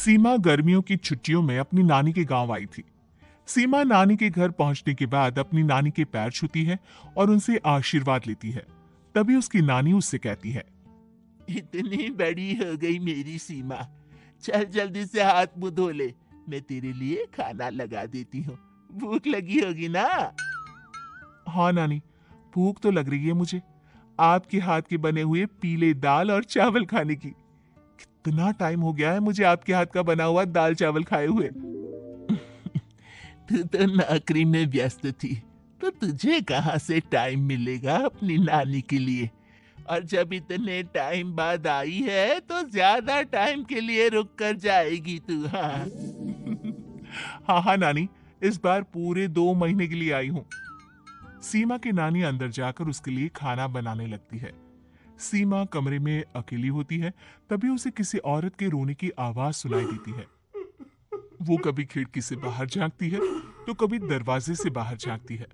सीमा गर्मियों की छुट्टियों में अपनी नानी के गांव आई थी। सीमा नानी के घर पहुंचने के बाद अपनी नानी के पैर छूती है और उनसे आशीर्वाद लेती है। तभी उसकी नानी उससे कहती है, इतनी बड़ी हो गई मेरी सीमा, चल जल्दी से हाथ मुंह धो ले, मैं तेरे लिए खाना लगा देती हूँ। भूख लगी होगी ना? हाँ नानी, भूख तो लग रही है मुझे, आपके हाथ के बने हुए पीले दाल और चावल खाने की। कितना टाइम हो गया है मुझे आपके हाथ का बना हुआ दाल चावल खाए हुए। तू तो नौकरी में व्यस्त थी, तो तुझे कहाँ से टाइम मिलेगा अपनी नानी के लिए? और जब इतने टाइम बाद आई है तो ज्यादा टाइम के लिए रुक कर जाएगी तू। हाँ हाँ हाँ नानी, इस बार पूरे 2 महीने के लिए आई हूँ। सीमा की नानी अंदर जाकर उसके लिए खाना बनाने लगती है। सीमा कमरे में अकेली होती है, तभी उसे किसी औरत के रोने की आवाज सुनाई देती है। वो कभी खिड़की से बाहर झांकती है तो कभी दरवाजे से बाहर झांकती है।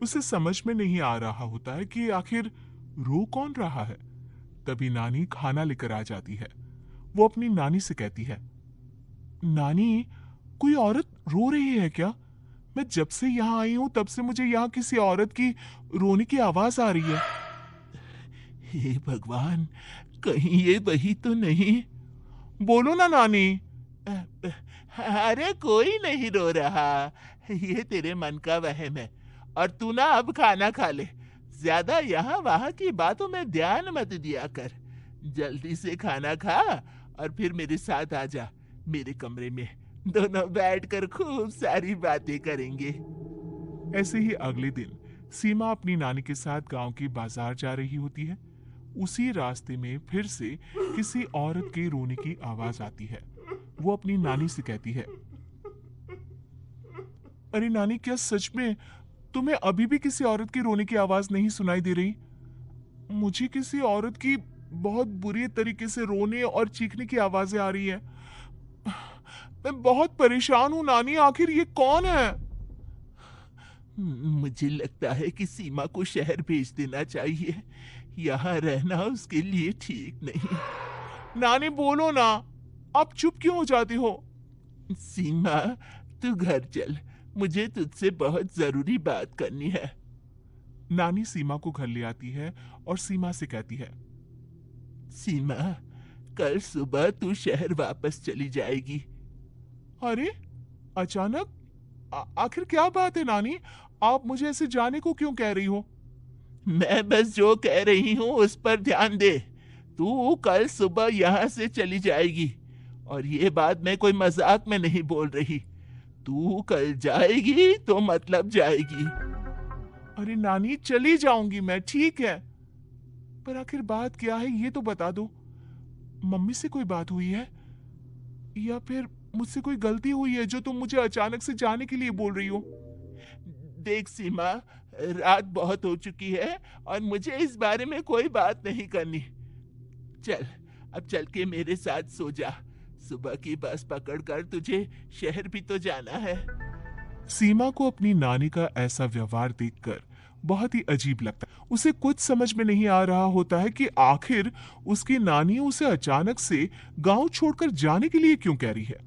उसे समझ में नहीं आ रहा होता है कि आखिर रो कौन रहा है। तभी नानी खाना लेकर आ जाती है। वो अपनी नानी से कहती है, नानी, कोई औरत रो रही है क्या? मैं जब से यहाँ आई हूँ तब से मुझे यहाँ किसी औरत की रोने की आवाज आ रही है। हे भगवान, कहीं ये वही तो नहीं? बोलो ना नानी। अरे कोई नहीं रो रहा, ये तेरे मन का वहम है। और तू ना अब खाना खा ले, ज्यादा यहाँ वहाँ की बातों में ध्यान मत दिया कर। जल्दी से खाना खा और फिर मेरे साथ आ जा मेरे कमरे में, दोनों बैठकर खूब सारी बातें करेंगे। ऐसे ही अगले दिन सीमा अपनी नानी के साथ गांव की बाजार जा रही होती है। उसी रास्ते में फिर से किसी औरत के रोने की आवाज आती है। वो अपनी नानी से कहती है, अरे नानी, क्या सच में तुम्हें अभी भी किसी औरत की रोने की आवाज नहीं सुनाई दे रही? मुझे किसी औरत की बहुत बुरी तरीके से रोने और चीखने की आवाजें आ रही है। मैं बहुत परेशान हूं नानी, आखिर ये कौन है? मुझे लगता है कि सीमा को शहर भेज देना चाहिए, यहाँ रहना उसके लिए ठीक नहीं। नानी बोलो ना, आप चुप क्यों हो जाती हो? सीमा, तू घर चल, मुझे तुझसे बहुत जरूरी बात करनी है। नानी सीमा को घर ले आती है और सीमा से कहती है, सीमा, कल सुबह तू शहर वापस चली जाएगी। अरे अचानक? आखिर क्या बात है नानी, आप मुझे ऐसे जाने को क्यों कह रही हो? मैं बस जो कह रही हूँ उस पर ध्यान दे। तू कल सुबह यहाँ से चली जाएगी, और ये बात मैं कोई मजाक में नहीं बोल रही। तू कल जाएगी तो मतलब जाएगी। अरे नानी, चली जाऊंगी मैं, ठीक है, पर आखिर बात क्या है ये तो बता दो। मम्मी से कोई बात हुई है या फिर मुझसे कोई गलती हुई है जो तुम मुझे अचानक से जाने के लिए बोल रही हो? देख सीमा, रात बहुत हो चुकी है और मुझे इस बारे में कोई बात नहीं करनी। चल, अब चल के मेरे साथ सो जा। सुबह की बस पकड़कर तुझे शहर भी तो जाना है। सीमा को अपनी नानी का ऐसा व्यवहार देखकर बहुत ही अजीब लगता है। उसे कुछ समझ में नहीं आ रहा होता है कि आखिर उसकी नानी उसे अचानक से गांव छोड़कर जाने के लिए क्यों कह रही है।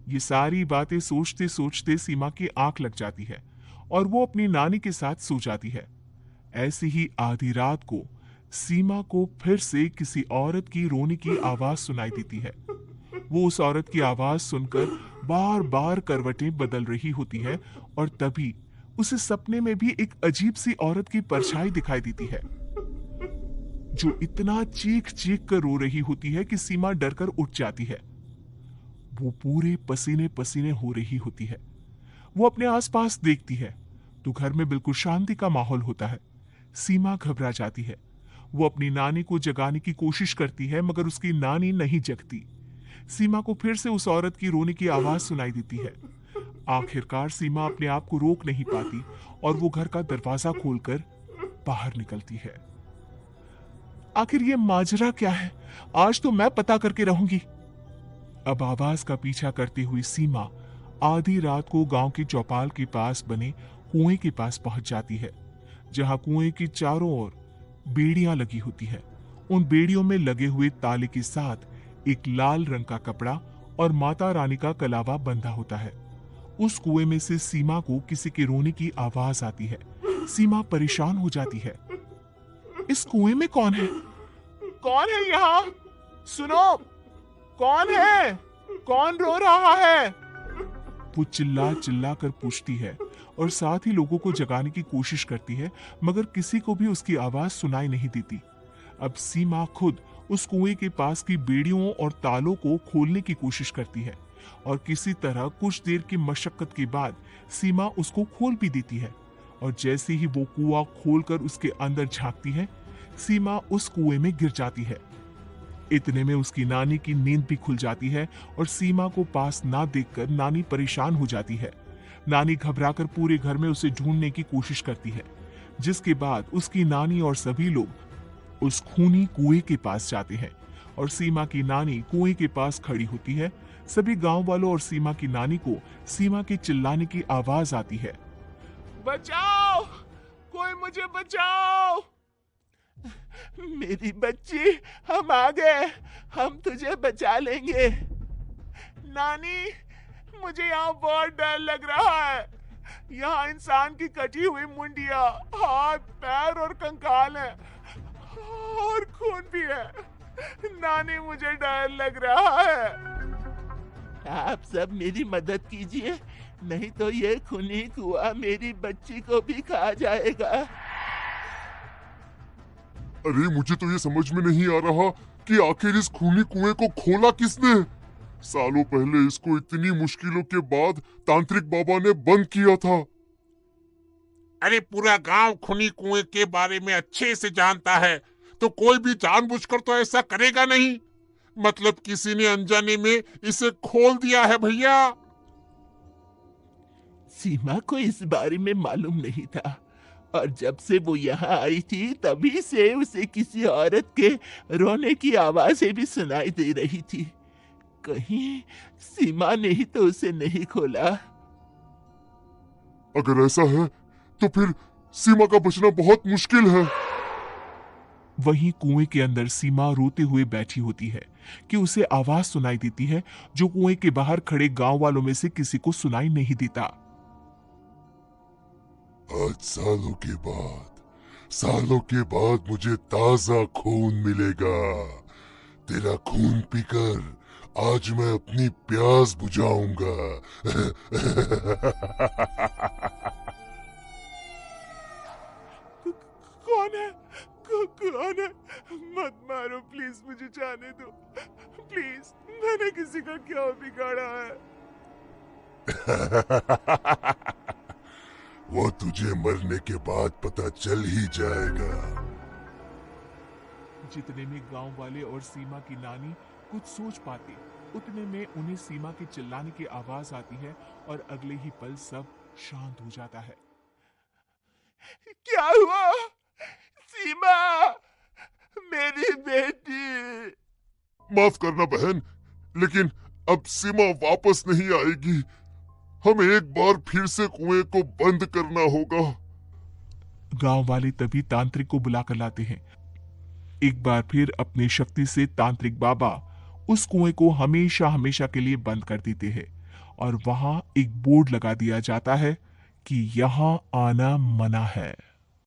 ये सारी बातें सोचते सोचते सीमा की आंख लग जाती है और वो अपनी नानी के साथ सो जाती है। ऐसी ही आधी रात को सीमा को फिर से किसी औरत की रोने की आवाज सुनाई देती है। वो उस औरत की आवाज सुनकर बार बार करवटें बदल रही होती है और तभी उसे सपने में भी एक अजीब सी औरत की परछाई दिखाई देती है, जो इतना चीख चीख कर रो रही होती है कि सीमा डरकर उठ जाती है। वो पूरे पसीने पसीने हो रही होती है। वो अपने आसपास देखती है तो घर में बिल्कुल शांति का माहौल होता है। सीमा घबरा जाती है। वो अपनी नानी को जगाने की कोशिश करती है मगर उसकी नानी नहीं जगती। सीमा को फिर से उस औरत की रोने की आवाज सुनाई देती है। आखिरकार सीमा अपने आप को रोक नहीं पाती और वो घर का दरवाजा खोलकर बाहर निकलती है। आखिर ये माजरा क्या है? आज तो मैं पता करके रहूंगी। अब आवाज का पीछा करती हुई सीमा आधी रात को गांव की चौपाल के पास बने कुएं के पास पहुंच जाती है, जहां कुएं की चारों ओर बेड़ियां लगी होती है। उन बेड़ियों में लगे हुए ताले के साथ एक लाल रंग का कपड़ा और माता रानी का कलावा बंधा होता है। उस कुएं में से सीमा को किसी के रोने की आवाज आती है। सीमा परेशान हो जाती है। इस कुएं में कौन है? कौन है यहाँ? सुनो, कौन है? कौन रो रहा है? वो चिल्ला चिल्ला कर पूछती है और साथ ही लोगों को जगाने की कोशिश करती है, मगर किसी को भी उसकी आवाज सुनाई नहीं देती। अब सीमा खुद उस कुएं के पास की बेड़ियों और तालों को खोलने की कोशिश करती है और किसी तरह कुछ देर की मशक्कत के बाद सीमा उसको खोल भी देती है। और जैसे ही वो कुआं खोलकर उसके अंदर झांकती है, सीमा उस कुएं में गिर जाती है। इतने में उसकी नानी की नींद भी खुल जाती है और सीमा को पास ना देखकर नानी परेशान हो जाती है। नानी घबराकर पूरे घर में उसे ढूंढने की कोशिश करती है, जिसके बाद उसकी नानी और सभी लोग उस खूनी कुएं के पास जाते हैं और सीमा की नानी कुएं के पास खड़ी होती है। सभी गांव वालों और सीमा की नानी को सीमा के चिल्लाने की आवाज आती है, बचाओ, कोई मुझे बचाओ। मेरी बच्ची, हम आ गए, हम तुझे बचा लेंगे। नानी, मुझे यहाँ बहुत डर लग रहा है। यहाँ इंसान की कटी हुई मुंडिया, हाथ, पैर और कंकाल है और खून भी है। नानी, मुझे डर लग रहा है। आप सब मेरी मदद कीजिए, नहीं तो ये खूनी कुआं मेरी बच्ची को भी खा जाएगा। अरे मुझे तो ये समझ में नहीं आ रहा कि आखिर इस खूनी कुएं को खोला किसने। सालों पहले इसको इतनी मुश्किलों के बाद तांत्रिक बाबा ने बंद किया था। अरे पूरा गांव खूनी कुएं के बारे में अच्छे से जानता है, तो कोई भी जानबूझकर तो ऐसा करेगा नहीं। मतलब किसी ने अनजाने में इसे खोल दिया है भैया। सीमा को इस बारे में मालूम नहीं था और जब से वो यहाँ आई थी तभी से उसे किसी औरत के रोने की आवाजें भी सुनाई दे रही थी। कहीं सीमा ने ही तो उसे नहीं खोला। अगर ऐसा है तो फिर सीमा का बचना बहुत मुश्किल है। वहीं कुएं के अंदर सीमा रोते हुए बैठी होती है कि उसे आवाज सुनाई देती है जो कुएं के बाहर खड़े गांव वालों में से किसी को सुनाई नहीं देता। आज सालों के बाद मुझे ताजा खून मिलेगा। तेरा खून पीकर आज मैं अपनी प्यास बुझाऊंगा। कौन है? कौन है? मत मारो प्लीज, मुझे जाने दो प्लीज। मैंने किसी का क्या बिगाड़ा है? वो तुझे मरने के बाद पता चल ही जाएगा। जितने में गांव वाले और सीमा की नानी कुछ सोच पाते, उतने में उन्हें सीमा के चिल्लाने की आवाज आती है और अगले ही पल सब शांत हो जाता है। क्या हुआ? सीमा, मेरी बेटी। माफ करना बहन, लेकिन अब सीमा वापस नहीं आएगी। हमें एक बार फिर से कुएं को बंद करना होगा। गांव वाले तभी तांत्रिक को बुलाकर लाते हैं। एक बार फिर अपनी शक्ति से तांत्रिक बाबा उस कुएं को हमेशा हमेशा के लिए बंद कर देते हैं और वहां एक बोर्ड लगा दिया जाता है कि यहां आना मना है।